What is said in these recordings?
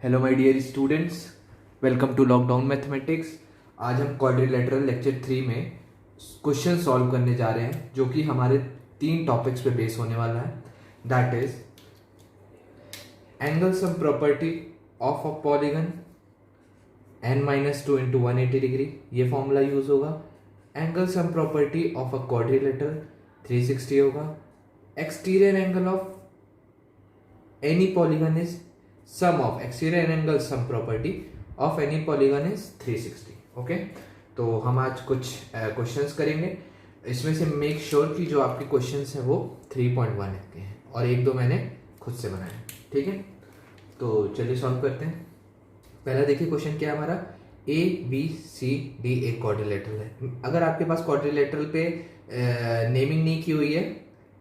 Hello my dear students, welcome to lockdown mathematics. आज हम quadrilateral lecture 3 में question solve करने जा रहे हैं जो कि हमारे 3 टॉपिक्स पे बेस होने वाला है। That is angle sum property of a polygon n-2 into 180 degree, ये फॉर्मूला यूज होगा। Angle sum property of a quadrilateral 360 होगा। Exterior angle of any polygon is sum of exterior angle sum property of any polygon is 360। Okay, तो हम आज कुछ questions करेंगे। इसमें से मेक श्योर कि जो आपके क्वेश्चंस हैं वो 3.1 के हैं और एक दो मैंने खुद से बनाए, ठीक है। तो चलिए सॉल्व करते हैं। पहला देखिए क्वेश्चन क्या है हमारा, ए बी सी डी एक क्वाड्रिलेटरल है। अगर आपके पास क्वाड्रिलेटरल पे नेमिंग नहीं की हुई है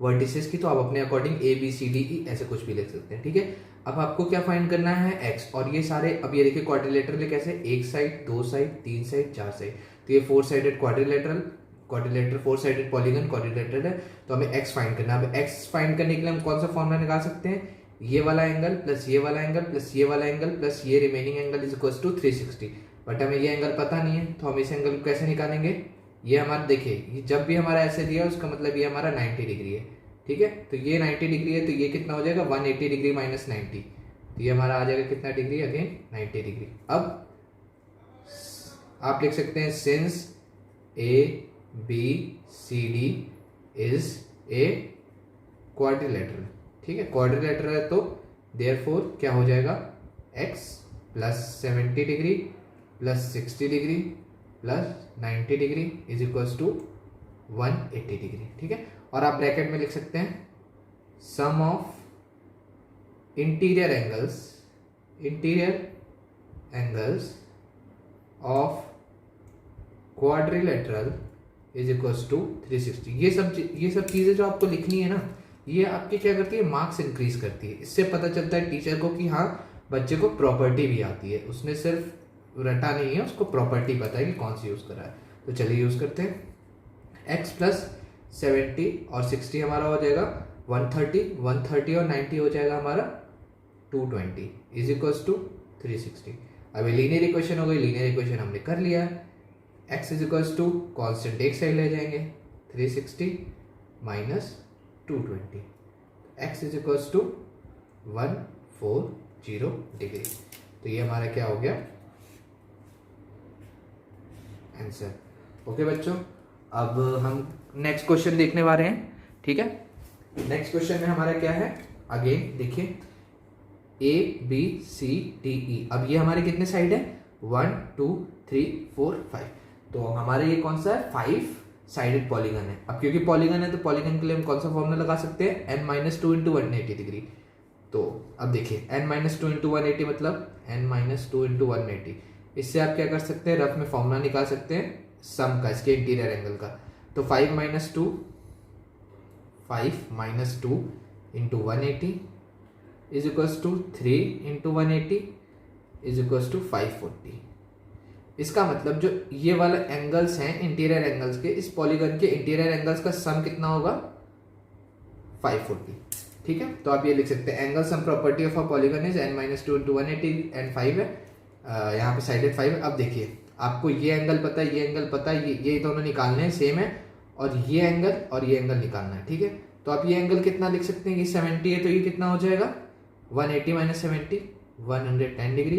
वर्टिसेस की, तो आप अपने according A B C D E ऐसे कुछ भी लिख सकते हैं, ठीक है। अब आपको क्या फाइंड करना है, एक्स। और ये सारे, अब ये देखिए क्वाड्रिलेटरल कैसे, एक साइड, दो साइड, तीन साइड, चार साइड, तो ये 4 sided quadrilateral 4 sided polygon quadrilateral है। तो हमें एक्स फाइंड करना है। अब एक्स फाइंड करने के लिए हम कौन सा फॉर्मूला निकाल सकते हैं, ये वाला एंगल प्लस ये वाला एंगल प्लस ये वाला एंगल प्लस ये remaining angle is equal to 360। But हमें ये एंगल पता नहीं है, तो हम इस एंगल को कैसे निकालेंगे। ये हमारा देखिए, जब भी हमारा ऐसे दिया उसका मतलब ये हमारा 90 डिग्री है, ठीक है। तो ये 90 डिग्री है, तो ये कितना हो जाएगा 180 डिग्री माइनस 90, तो ये हमारा आ जाएगा कितना डिग्री, अगेन 90 डिग्री। अब आप लिख सकते हैं since A B C D is a quadrilateral, ठीक है। क्वाड्रिलेटरल है तो देयरफॉर क्या हो जाएगा, x plus 70 degree plus 60 degree plus 90 degree is equal to 180 degree, ठीक है। और आप ब्रैकेट में लिख सकते हैं sum of interior angles of quadrilateral is equals to 360। ये सब चीजें जो आपको लिखनी है ना, ये आपके क्या करती है, मार्क्स इंक्रीज करती है। इससे पता चलता है टीचर को कि हाँ बच्चे को प्रॉपर्टी भी आती है, उसने सिर्फ रटा नहीं है, उसको प्रॉपर्टी पता है कि कौन सी यूज करा है। तो चलिए यूज करते हैं। x प्लस 70 और 60 हमारा हो जाएगा 130 और 90 हो जाएगा हमारा 220 इज इक्वल्स टू 360। अब लीनियर इक्वेशन हो गई, लीनियर इक्वेशन हमने कर लिया। x is equals to constant एक साइड ले जाएंगे 360 minus 220, x is equals to 140 degree. तो ये हमारा क्या हो गया आंसर। ओके बच्चों, अब हम नेक्स्ट क्वेश्चन देखने वाले हैं, ठीक है। नेक्स्ट क्वेश्चन में हमारा क्या है, अगेन देखिए ए बी सी डी ई। अब ये हमारे कितने साइड है, 1 2 3 4 5, तो हमारे ये कौन सा है, 5 साइडेड पॉलीगन है। अब क्योंकि पॉलीगन है तो पॉलीगन के लिए हम कौन सा फॉर्मूला लगा सकते हैं, n-2 इंटू 180 डिग्री। तो अब देखिए n-2 इंटू 180 मतलब n-2 इंटू 180। इससे आप क्या कर सकते हैं, रफ में फॉर्मूला निकाल सकते हैं सम का, इसके इंटीरियर एंगल का। तो 5 minus 2 into 180 is equals to 3 into 180 is equals to 540। इसका मतलब जो ये वाले एंगल्स हैं इंटीरियर एंगल्स के, इस पॉलीगन के इंटीरियर एंगल्स का सम कितना होगा 540, ठीक है। तो आप ये लिख सकते हैं angle sum property of a polygon is n-2 into 180 and 5 है, यहाँ पे साइडेड 5 है। अब देखिए आपको ये एंगल पता है, ये एंगल पता है, ये दोनों निकालने हैं, सेम है, और ये एंगल निकालना है, ठीक है। तो आप ये एंगल कितना लिख सकते हैं, ये 70 है तो ये कितना हो जाएगा 180 माइनस 70 110 डिग्री।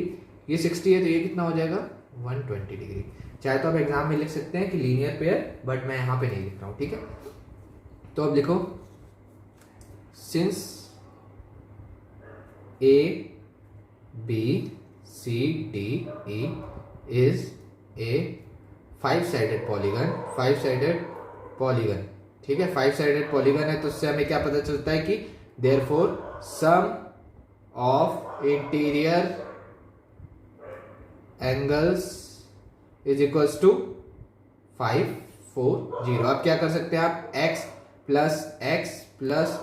ये 60 है तो ये कितना हो जाएगा 120 डिग्री। चाहे तो आप एग्जाम में लिख सकते हैं कि लीनियर पेयर, बट मैं यहाँ पे नहीं लिख रहा हूँ, ठीक है। तो अब लिखो since A B C D E is a 5 sided polygon, ठीक है। 5 साइडेड पॉलीगन है तो उससे हमें क्या पता चलता है कि therefore sum of interior angles is equals to 540। अब क्या कर सकते हैं आप, x plus 30 plus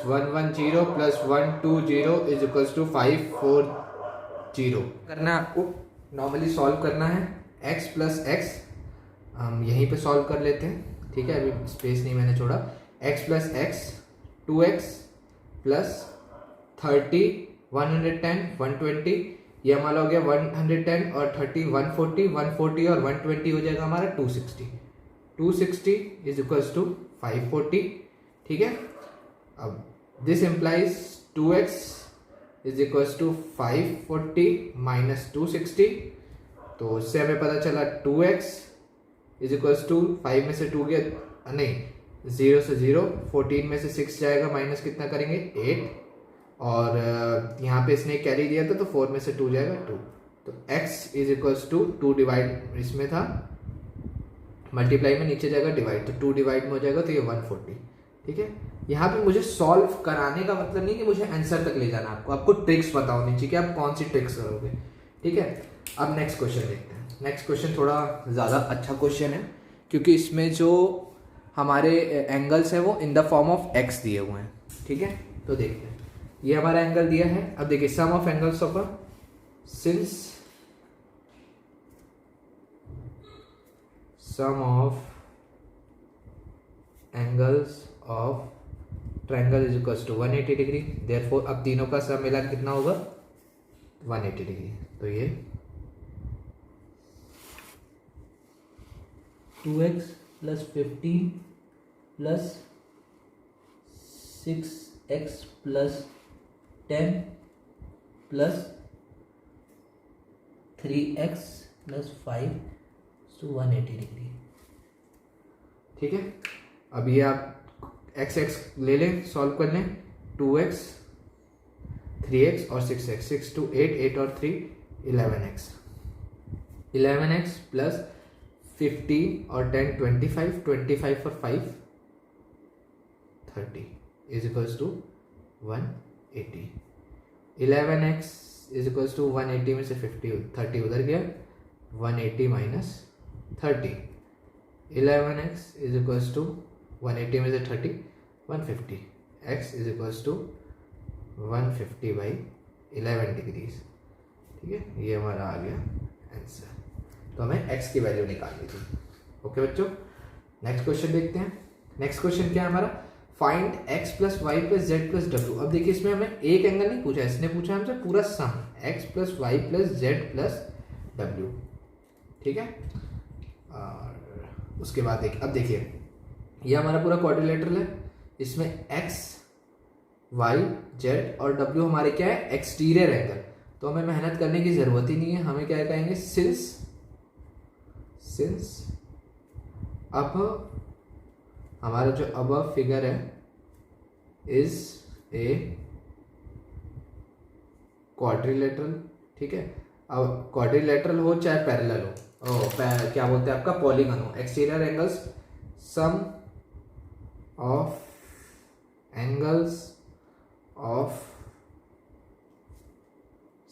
110 plus 120 is equals to 540 करना है आपको। नॉर्मली सॉल्व करना है x प्लस x, हम यहीं पे सॉल्व कर लेते हैं, ठीक है। अभी स्पेस नहीं मैंने छोड़ा। x plus x 2x plus 30 110, 120, ये हमारा हो गया 110 और 30 140, 140 और 120 हो जाएगा हमारा 260. 260 इज इक्वल्स टू 540. ठीक है, अब this implies 2x is equals to 540 minus 260. तो उससे हमें पता चला 2x इज इक्वल्स टू 5 में से 2 गया नहीं, 0 से 0, 14 में से 6 जाएगा, माइनस कितना करेंगे 8, और यहाँ पे इसने कैरी दिया था तो 4 में से 2 जाएगा 2. तो x is equals to 2 divide इसमें था मल्टीप्लाई में, नीचे जाएगा डिवाइड, तो 2 डिवाइड में हो जाएगा तो ये 140. ठीक है, यहाँ पे मुझे सॉल्व कराने का मतलब नहीं कि मुझे आंसर तक ले जाना, आपको ट्रिक्स पता होनी चाहिए कि आप कौन सी ट्रिक्स करोगे. ठीक है, अब नेक्स्ट क्वेश्चन देखते हैं. नेक्स्ट क्वेश्चन थोड़ा ज़्यादा अच्छा क्वेश्चन है क्योंकि इसमें जो हमारे एंगल्स हैं वो in the form of x दिए हुए हैं. ठीक है, तो देखते हैं. ये हमारा एंगल दिया है. अब देखिए sum of angles of since sum of angles of triangle is equals to 180 degree. Therefore अब तीनों का सम मिला कितना होगा 180 डिग्री. तो ये 2x plus 15 plus 6x plus 10 plus 3x plus 5 to 180 degree. ठीक है, अब ये आप x ले लें, सॉल्व कर लें. 2x 3x और 6x, 6 to 8, 8 और 3 11x. 11x प्लस 15 और 10 25, 25 और 5 30 is equals to 180. 11x is equals to 180 में से 30 उधर गया, 180 minus 30. 11x is equals to 180 में से 30 150. x is equals to 150 by 11 degrees. ठीक है, ये हमारा आ गया आंसर. तो हमें x की वैल्यू निकालनी थी. ओके बच्चों, नेक्स्ट क्वेश्चन देखते हैं. नेक्स्ट क्वेश्चन क्या है हमारा, find x plus Y plus Z plus W. अब देखिए इसमें हमें एक एंगल नहीं पूछा, इसने पूछा हमसे पूरा sum x plus Y plus Z plus W. ठीक है, और उसके बाद देखिए, अब देखिए ये हमारा पूरा क्वाड्रिलेटरल है. इसमें x वाई जेड और डब्ल्यू हमारे क्या है एक्सटीरियर एंगल. तो हमें मेहनत करने की जरूरत ही नहीं है. हमें क्या कहेंगे, सिंस अब हमारा जो अब फिगर है इज ए क्वाड्रिलेटरल. ठीक है, अब क्वाड्रिलेटरल हो चाहे पैरेलल हो, क्या बोलते हैं आपका पॉलीगन हो, exterior angles sum of angles of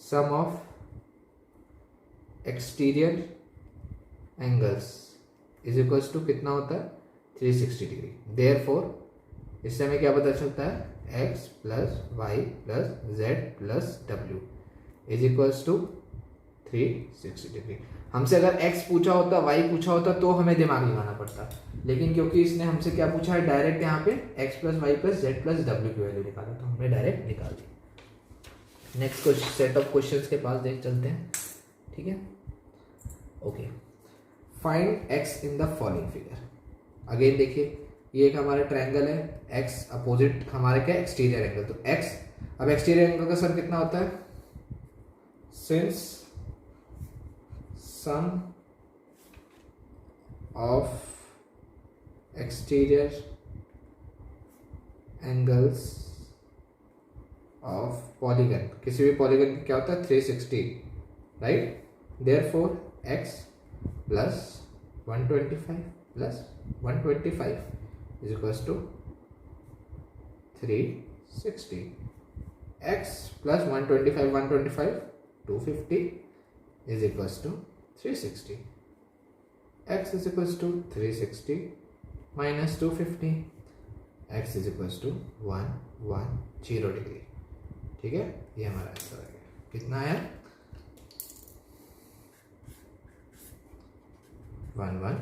sum of exterior angles is equals to कितना होता है 360 डिग्री. देयरफॉर इससे हमें क्या पता चलता है, x plus Y plus Z plus W is equals to 360 degree. हमसे अगर x पूछा होता, y पूछा होता तो हमें दिमाग लगाना पड़ता, लेकिन क्योंकि इसने हमसे क्या पूछा है डायरेक्ट यहाँ पे x plus Y plus Z plus W की वैल्यू निकाला, तो हमने डायरेक्ट निकाल दी. नेक्स्ट सेट ऑफ क्वेश्चंस के पास देख चलते हैं. ठीक है, okay. Find x in the following figure. Again देखिए ये एक हमारा ट्रायंगल है, x अपोजिट हमारे क्या एक्सटीरियर एंगल. तो x, अब एक्सटीरियर एंगल का सम कितना होता है, since sum of exterior angles of polygon, किसी भी पॉलीगन क्या होता है 360, right. Therefore x plus 125 plus 125 is equals to 360. x plus 125 250 is equals to 360. x is equals to 360 minus 250. x is equals to 110 degree. ठीक है, ये हमारा answer आ गया. कितना आया 110.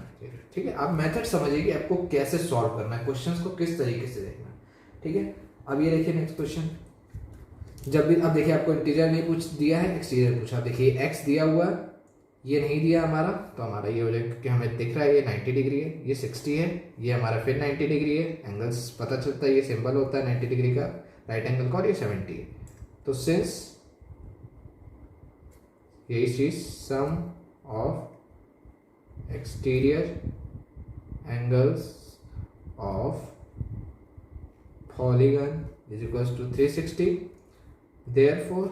ठीक है, आप मेथड समझिए कि आपको कैसे सॉल्व करना है, क्वेश्चंस को किस तरीके से देखना है. ठीक है, अब ये देखिए नेक्स्ट क्वेश्चन. जब भी अब देखिए आपको इंटीरियर नहीं पूछ दिया है, एक्सटीरियर पूछा। देखिए एक्स दिया हुआ है, ये नहीं दिया हमारा, तो हमारा ये हो जाएगा क्योंकि हमें दिख रहा है ये 90 डिग्री है, ये 60 है, ये हमारा फिर 90 डिग्री है। एंगल्स पता चलता है, ये सिंबल होता है 90 डिग्री का राइट एंगल का, और ये 70 है। तो सिंस यही चीज sum of exterior angles of polygon is equals to 360, therefore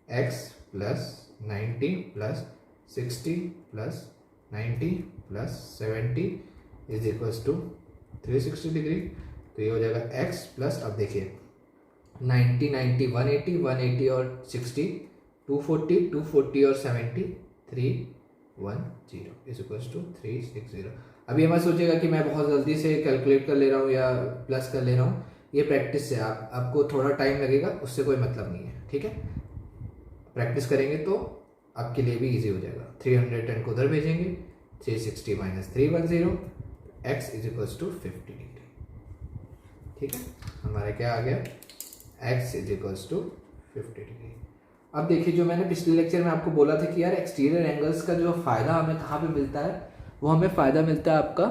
x plus 90 plus 60 plus 90 plus 70 is equals to 360 degree. तो ये हो जाएगा x प्लस, अब देखिए 90 90 180 180 और 60 240 240 और 70 310 इज इक्वल्स टू 360। अभी हमें सोचेगा कि मैं बहुत जल्दी से कैलकुलेट कर ले रहा हूँ या प्लस कर ले रहा हूँ, ये प्रैक्टिस से आपको थोड़ा टाइम लगेगा, उससे कोई मतलब नहीं है, ठीक है। प्रैक्टिस करेंगे तो आपके लिए भी इजी हो जाएगा। 310 को उधर भेजेंगे, 360 माइनस 310, x is equals to 50 degree, ठीक है। हमारा क्या आ गया, x is equals to 50 degree. अब देखिए जो मैंने पिछले लेक्चर में आपको बोला था कि यार एक्सटीरियर एंगल्स का जो फ़ायदा हमें कहाँ पे मिलता है, वो हमें फ़ायदा मिलता है आपका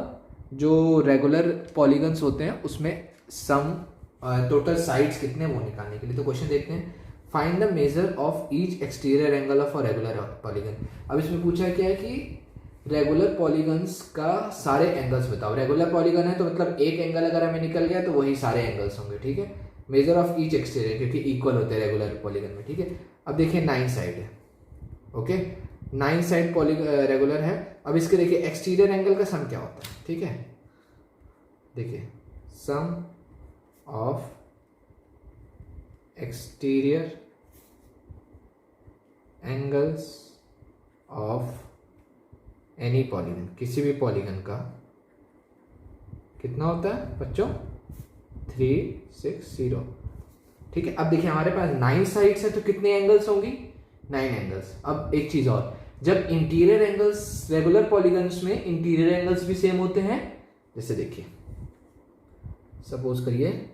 जो रेगुलर पॉलीगन्स होते हैं उसमें सम टोटल साइड्स कितने वो निकालने के लिए। तो क्वेश्चन देखते हैं, find the measure of each exterior angle of a regular polygon. अब इसमें पूछा क्या है कि रेगुलर पॉलीगन्स का सारे एंगल्स बताओ। रेगुलर पॉलीगन है तो मतलब एक एंगल अगर हमें निकल गया तो वही सारे एंगल्स होंगे, ठीक है। मेजर ऑफ ईच एक्सटीरियर, क्योंकि इक्वल होते हैं रेगुलर पॉलीगन में, ठीक है। अब देखिए 9 साइड है, ओके, 9 साइड रेगुलर है। अब इसके देखिए एक्सटीरियर एंगल का सम क्या होता है, ठीक है। देखिए sum of exterior angles of any polygon, किसी भी पॉलीगन का कितना होता है बच्चों, 360, ठीक है। अब देखिए हमारे पास 9 साइड्स है तो कितने एंगल्स होंगी, 9 एंगल्स। अब एक चीज और, जब इंटीरियर एंगल्स रेगुलर पॉलीगन्स में इंटीरियर एंगल्स भी सेम होते हैं, जैसे देखिए सपोज करिए,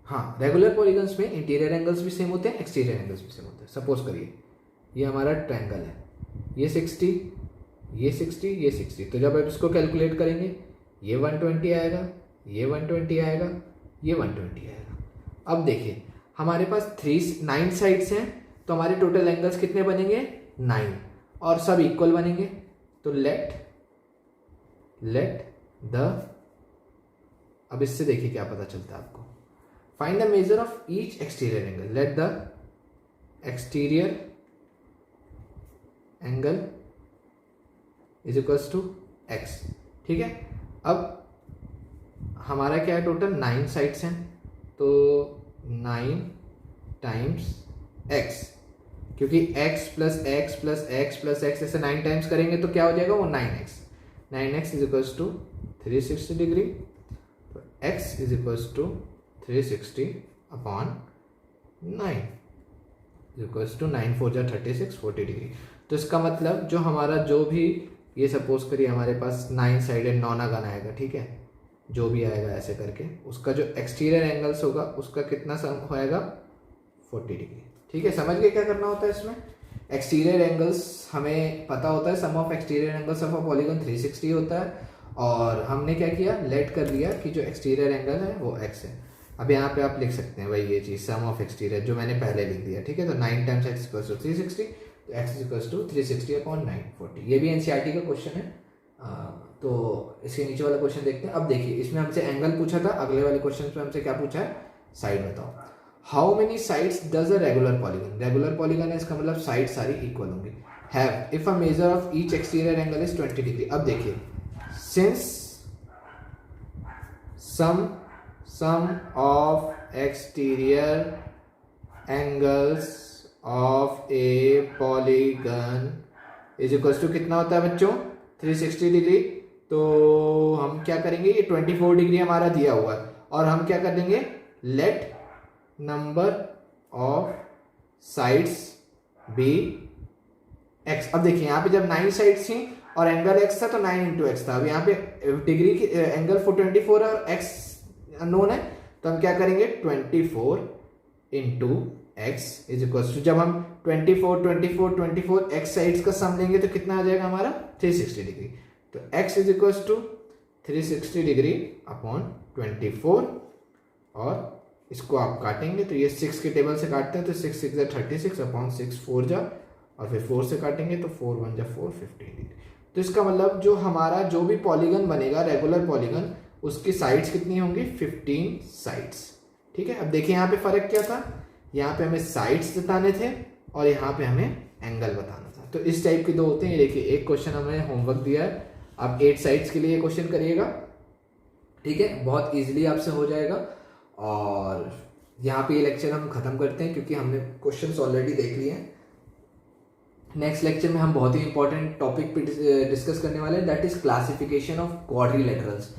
हाँ रेगुलर पॉलीगन्स में इंटीरियर एंगल्स भी सेम होते हैं, एक्सटीरियर एंगल्स भी सेम होते हैं। सपोज करिए ये हमारा ट्रायंगल है, ये 60 ये 60 ये 60, तो जब आप इसको कैलकुलेट करेंगे ये 120 आएगा, ये 120 आएगा, ये 120 आएगा। अब देखिए हमारे पास 9 साइड्स हैं तो हमारे टोटल एंगल्स कितने बनेंगे, 9, और सब इक्वल बनेंगे। तो लेट द, अब इससे देखिए क्या पता चलता है आपको, find the measure of each exterior angle, let the exterior angle is equals to X, ठीक है। अब हमारा क्या है, टोटल 9 साइड्स हैं तो 9 टाइम्स x, क्योंकि x plus x plus x plus x ऐसे 9 टाइम्स करेंगे तो क्या हो जाएगा वो 9x is equals to 360 degree. तो x is equals to 360 upon 9 is equals to 9 4 जा 36 40 डिग्री। तो इसका मतलब जो हमारा जो भी, ये सपोज करिए हमारे पास 9 साइडेड नॉनागन आएगा, ठीक है, जो भी आएगा ऐसे करके, उसका जो एक्सटीरियर एंगल्स होगा उसका कितना सम होएगा, 40 डिग्री, ठीक है। समझ गए क्या करना होता है इसमें। एक्सटीरियर एंगल्स हमें पता होता है, sum of exterior angles of a polygon 360 होता है, और हमने क्या किया, लेट कर लिया कि जो एक्सटीरियर एंगल है वो x है। अब यहाँ पे आप लिख सकते हैं भाई ये चीज़ सम ऑफ एक्सटीरियर जो मैंने पहले लिख दिया, ठीक है। तो 9 टाइम्स x इक्वल्स टू 360, तो x इक्वल्स टू 360 अपॉन 940। ये भी एनसीईआरटी का क्वेश्चन है, तो इसके नीचे वाला क्वेश्चन देखते हैं। अब देखिए इसमें हमसे एंगल पूछा था, अगले वाले क्वेश्चन पे हमसे क्या पूछा है, साइड बताओ। How many sides does a regular polygon, regular polygon है इसका मतलब साइड सारी इक्वल होंगी, have if a measure of each exterior angle is 20 degree. अब देखिए since sum of exterior angles of a polygon is equals to कितना होता है बच्चों, 360 डिग्री। तो हम क्या करेंगे, ये 24 डिग्री हमारा दिया हुआ है, और हम क्या कर देंगे, let number of sides be x। अब देखिए यहाँ पे जब 9 साइड्स थी और एंगल x था तो 9 इंटू एक्स था। अब यहाँ पे डिग्री की एंगल 424 और x नोन है, तो हम क्या करेंगे 24 into X is equal to, जब हम 24 एक्स साइड्स का सम लेंगे तो कितना आ जाएगा हमारा 360 डिग्री। तो x is equal to 360 degree upon 24, और इसको आप काटेंगे तो ये 6 के टेबल से काटते हैं तो 6 6 जा 36 अपॉन 6 4 जा, और फिर 4 से काटेंगे तो 4 1 जा 4 15 डिग्री। तो इसका मतलब जो हमारा जो भी पॉलीगन बनेगा रेगुलर पॉलीगन, उसकी साइड्स कितनी होंगी 15 साइड्स। ठीक है, अब देखिए यहाँ पे फर्क क्या था, यहाँ पे हमें साइड्स बताने थे और यहाँ पे हमें एंगल बताना था। तो इस टाइप के दो होते हैं। ये देखिए एक क्वेश्चन हमें होमवर्क दिया है, आप 8 साइड्स के लिए क्वेश्चन करिएगा। ठीक है, बहुत इजीली आपसे हो जाएगा। और यहाँ पे ये लेक्चर हम खत्म करते हैं क्योंकि हमने क्वेश्चंस ऑलरेडी देख लिए हैं। नेक्स्ट लेक्चर में हम बहुत ही इंपॉर्टेंट टॉपिक पे डिस्कस करने वाले हैं, that is classification of quadrilaterals,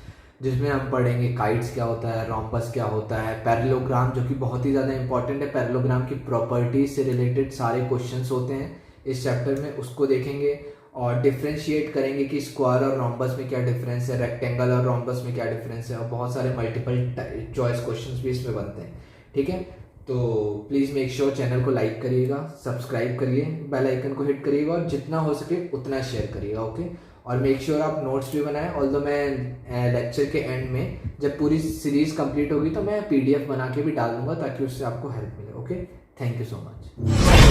जिसमें हम पढ़ेंगे काइट्स क्या होता है, रोम्बस क्या होता है, पैरेललोग्राम जो कि बहुत ही ज़्यादा इंपॉर्टेंट है, पैरेललोग्राम की प्रॉपर्टीज से रिलेटेड सारे क्वेश्चंस होते हैं इस चैप्टर में, उसको देखेंगे और डिफ्रेंशिएट करेंगे कि स्क्वायर और रोम्बस में क्या डिफरेंस है, रेक्टेंगल और रोम्बस में क्या डिफरेंस है, और बहुत सारे मल्टीपल चॉइस क्वेश्चंस भी इसमें बनते हैं। ठीक है, तो प्लीज़ मेक श्योर चैनल को लाइक करिएगा, सब्सक्राइब करिए, बेल आइकन को हिट करिएगा और जितना हो सके उतना शेयर करिएगा। ओके, और मेक श्योर आप नोट्स भी बनाएं। ऑल्दो मैं लेक्चर के एंड में जब पूरी सीरीज कंप्लीट होगी तो मैं PDF बना के भी डाल दूंगा ताकि उससे आपको हेल्प मिले। Okay, thank you so much.